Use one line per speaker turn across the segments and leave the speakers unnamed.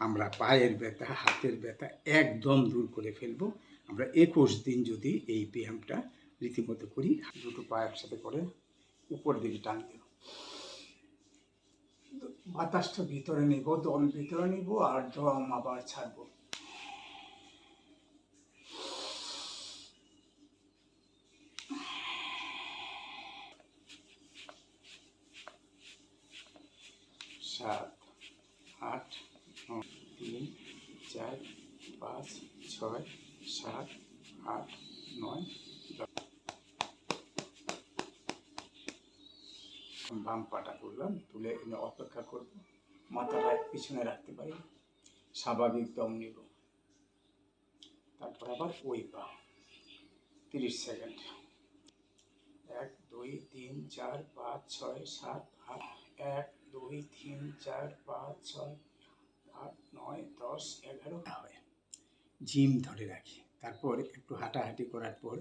আমরা পায়ের ব্যথা, হাতের ব্যথা একদম দূর করে ফেলবো। আমরা 21 দিন যদি এই ব্যায়ামটা রীতিমতো করি, দুটো পা একসাথে করে উপর দিকে টান দেব, বাতাসটা ভিতরে নিব, দম ভিতরে নিব আর দম আবার ছাড়বো। সাত, আট, 9, 3, 4, 5, 6, 7, 8, 9, 10। বাম পাটা তুললাম, তুলে অপেক্ষা করব, মাথাটা পিছনে রাখতে পারি, স্বাভাবিক দম নিব, তারপর আবার ওই পা 30 সেকেন্ড। 1, 2, 3, 4, 5, 6, 7, 8, 1, 2, 3, 4, 5, 6, 8, 9, 10, 11 হয়। জিম ধরে রাখি, তারপর একটু হাঁটাহাঁটি করার পর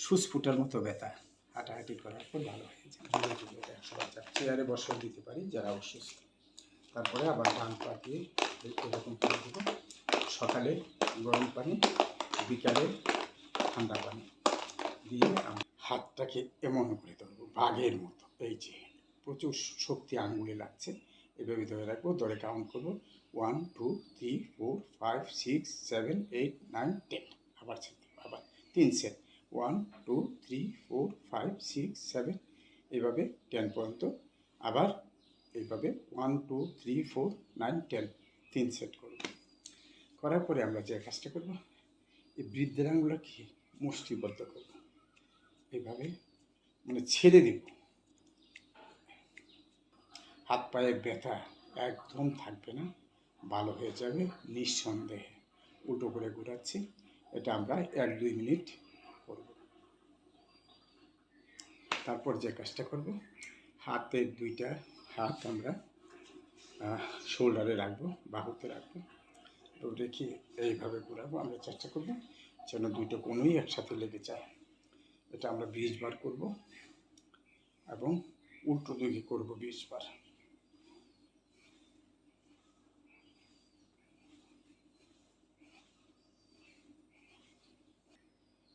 সুচফুটার মতো ব্যথা, হাঁটাহাঁটি করার পর ভালো হয়ে যায়। চেয়ারে বসেও দিতে পারি যারা অসুস্থ। তারপরে আবার ডান পা দিয়ে এরকম করে দেবো, সকালে গরম পানি, বিকালে ঠান্ডা পানি দিয়ে হাতটাকে এমন করে ধরবো বাঘের মতো। এই যে প্রচুর শক্তি আঙুলে লাগছে, এভাবে ধরে রাখবো, ধরে কাউন্ট করবো 1, 2, 3, 4, 5, 6, 7, 8, 9, 10। আবার আবার 3 সেট, 1, 2, 3, 4, 5, 6, 7, এইভাবে 10 পর্যন্ত। আবার এইভাবে 1, 2, 3, 4, 9, 10, 3 সেট করব। করার পরে আমরা যে কাজটা করবো, এই বৃদ্ধের আঙুলটাকে মুষ্টিবদ্ধ করব, এইভাবে মানে ছেড়ে দেব। হাত পায়ে ব্যথা একদম থাকবে না, ভালো হয়ে যাবে নিঃসন্দেহে। উল্টো করে ঘোরাচ্ছি, এটা আমরা 1-2 মিনিট করব। তারপর যে কাজটা করব, হাতের দুইটা হাত আমরা শোল্ডারে রাখবো, বাহুতে রাখবো, তো রেখে এইভাবে ঘোরাবো। আমরা চেষ্টা করব যেন দুটো কোনোই একসাথে লেগে যায়। এটা আমরা 20 বার করব এবং উল্টো দিকে করব 20 বার।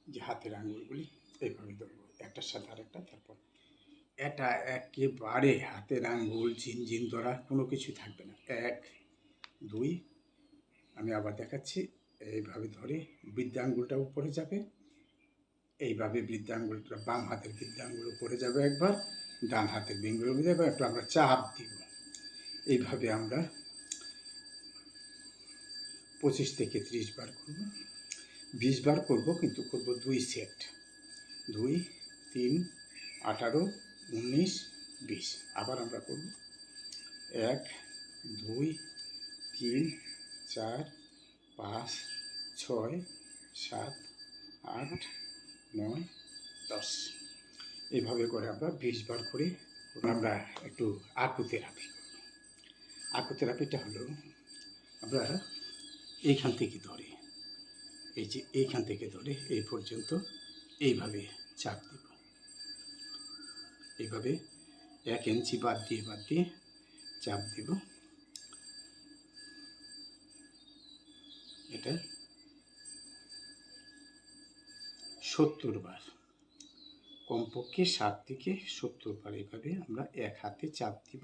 যে হাতের আঙুলগুলি এইভাবে ধরবো, একটার সাথে আরেকটা, তারপর এটা একেবারে হাতের আঙুল ঝিনঝিন ধরা কোনো কিছু থাকবে না। 1, 2, আমি আবার দেখাচ্ছি, এইভাবে ধরে বৃদ্ধাঙ্গুলটা উপরে যাবে, এইভাবে বৃদ্ধাঙ্গুলটা, বাম হাতের বৃদ্ধাঙ্গুল উপরে যাবে একবার, ডান হাতের বৃদ্ধাঙ্গুল যাবে, একটু আমরা চাপ দিব। এইভাবে আমরা 25 থেকে 30 বার করব, 20 বার করব, কিন্তু করব 2 সেট, 2, 3, 18, 19, 20। আবার আমরা করব 1, 2, 3, 4, 5, 6, 7, 8, 9, 10। এইভাবে করে আমরা 20 বার করে আমরা একটু আকুথেরাপি করব। আকুথেরাপিটা হলো আমরা এইখান থেকে ধরে, এই যে এইখান থেকে ধরে এই পর্যন্ত এইভাবে চাপ দেব, এইভাবে 1 ইঞ্চি বাদ দিয়ে চাপ দেব। এটা 70 বার, কমপক্ষে 60 থেকে 70 বার এইভাবে আমরা এক হাতে চাপ দিব,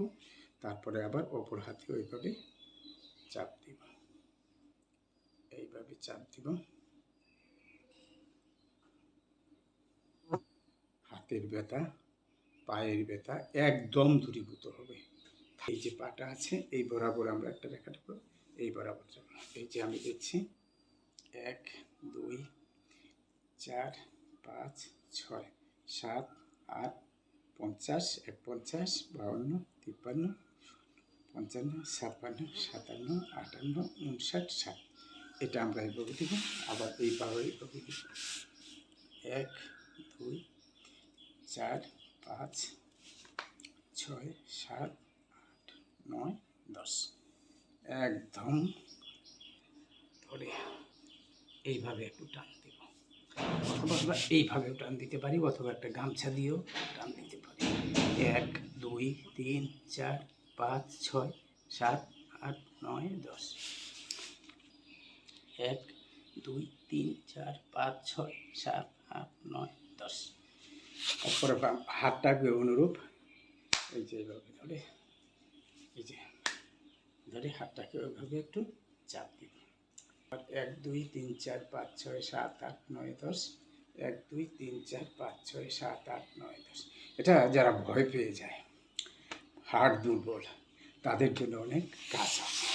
তারপরে আবার অপর হাতে ওইভাবে চাপ দিব, এইভাবে চাপ দিব। হাতের ব্যথা, পায়ের ব্যথা একদম দূরীভূত হবে। এই যে পাটা আছে এই বরাবর আমরা একটা রেখা দেবো, এই বরাবর যাবো। এই যে আমি দিচ্ছি 1, 2, 4, 5, 6, 7, 8, 50, 51, 52, 53, 55, 56, 57, 58, 59, 60। এটা আমরা এইভাবে দিব, আবার এই পাও এইভাবে দিব। 1, 2, 4, 5, 6, 7, 8, 9, 10। একদম ধরে এইভাবে একটু টান দেব, অথবা এইভাবেও টান দিতে পারি, অথবা একটা গামছা দিয়েও টান দিতে পারি। 1, 2, 3, 4, 5, 6, 7, 8 9 10 1 2 3 4 5 6 7 8 9 10 তারপরে হাতটাকে অনুরূপ এই যে এইভাবে ধরে এই যে ধরে হাতটাকে ওইভাবে একটু চাপ দিব 1 2 3 4 5 6 7 8 9 10 1 2 3 4 5 6 7 8 9 10 এটা যারা ভয় পেয়ে যায় হাড় দুর্বল তাদের জন্য অনেক কাজ আছে।